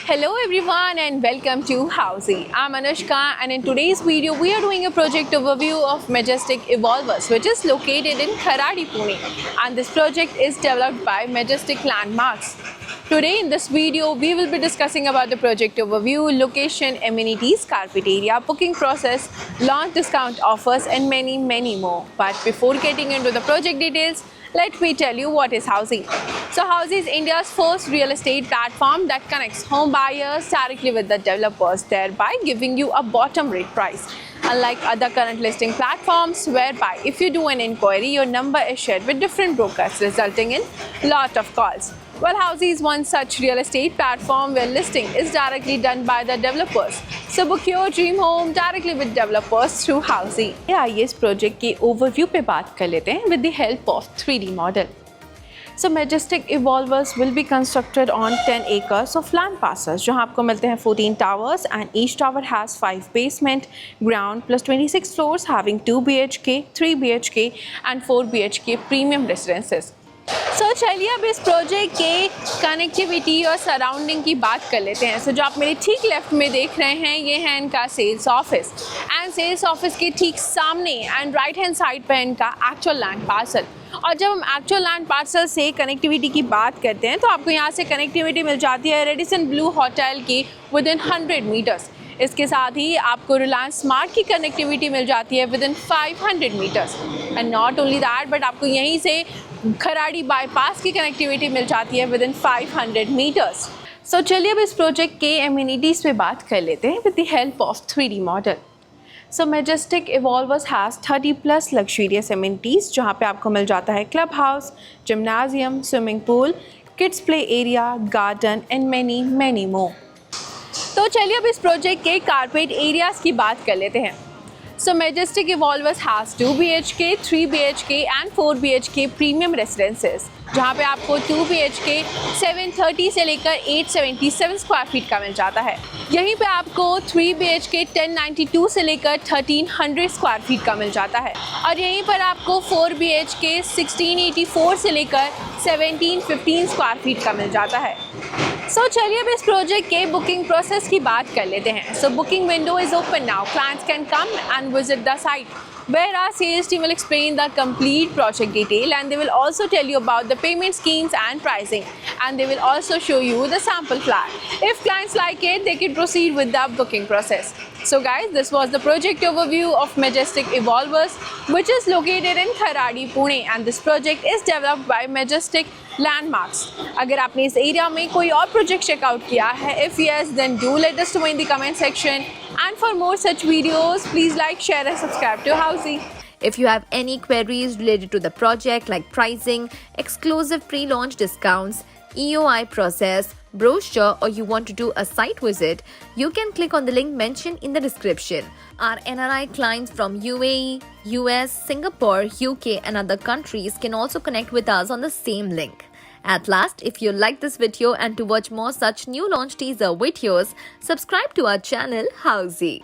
Hello everyone and welcome to Housey. I'm Anushka and in today's video we are doing a project overview of Majestic Evolvers, which is located in Kharadi, Pune, and this project is developed by Majestic Landmarks. Today in this video we will be discussing about the project overview, location, amenities, carpet area, booking process, launch discount offers and many more. But before getting into the project details, let me tell you what is Housey. So Housey is India's first real estate platform that connects home buyers directly with the developers, thereby giving you a bottom rate price. Unlike other current listing platforms whereby if you do an inquiry, your number is shared with different brokers, resulting in lot of calls. Well, Housey is one such real estate platform where listing is directly done by the developers. So book your dream home directly with developers through Housey. आइए इस project के overview पे बात कर लेते हैं with the help of 3D model. So Majestic Evolvers will be constructed on 10 acres of land parcels जहाँ आपको मिलते हैं 14 towers and each tower has 5 basement, ground plus 26 floors having 2 BHK, 3 BHK and 4 BHK premium residences. चलिए अब इस project के connectivity और surrounding की बात कर लेते हैं. जो आप मेरे ठीक लेफ्ट में देख रहे हैं ये है इनका sales office and sales office के ठीक सामने एंड राइट हैंड साइड पर इनका एक्चुअल लैंड पार्सल. और जब हम एक्चुअल लैंड पार्सल से कनेक्टिविटी की बात करते हैं तो आपको यहाँ से कनेक्टिविटी मिल जाती है रेडिसन ब्लू होटल की विद इन 100 मीटर्स. इसके साथ ही आपको रिलायंस स्मार्ट की कनेक्टिविटी मिल जाती है within 500 metres and not only that but आपको यहीं से खराड़ी बाईपास की कनेक्टिविटी मिल जाती है विद इन 500 मीटर्स. सो चलिए अब इस प्रोजेक्ट के एमिनिटीज़ पे बात कर लेते हैं with the help of 3D model. So Majestic Evolvers has 30+ luxurious amenities जहाँ पे आपको मिल जाता है club house, gymnasium, swimming pool, kids play area, garden and many more. तो चलिए अब इस प्रोजेक्ट के कारपेट एरियाज़ की बात कर लेते हैं. So Majestic Evolvers has 2 BHK, 3 BHK and 4 BHK premium residences जहाँ पे आपको 2 BHK 730 से लेकर 877 स्क्वायर फीट का मिल जाता है. यहीं पे आपको 3 BHK 1092 से लेकर 1300 स्क्वायर फीट का मिल जाता है और यहीं पर आपको 4 BHK 1684 से लेकर 1715 स्क्वायर फीट का मिल जाता है. चलिए अब इस प्रोजेक्ट के बुकिंग प्रोसेस की बात कर लेते हैं. Booking window is open now. Clients can come and visit the site where our sales team will explain the complete project detail and they will also tell you about the payment schemes and pricing and they will also show you the sample flyer. If clients like it, they can proceed with the booking process. So guys, this was the project overview of Majestic Evolvers which is located in Kharadi, Pune and this project is developed by Majestic Landmarks. अगर आपने इस area में कोई और project checkout किया है, if yes, then do let us know in the comment section. And for more such videos, please like, share and subscribe to Housey. If you have any queries related to the project like pricing, exclusive pre-launch discounts, EOI process, brochure or you want to do a site visit, you can click on the link mentioned in the description. Our NRI clients from UAE, US, Singapore, UK and other countries can also connect with us on the same link. At last, if you like this video and to watch more such new launch teaser videos, subscribe to our channel Housey.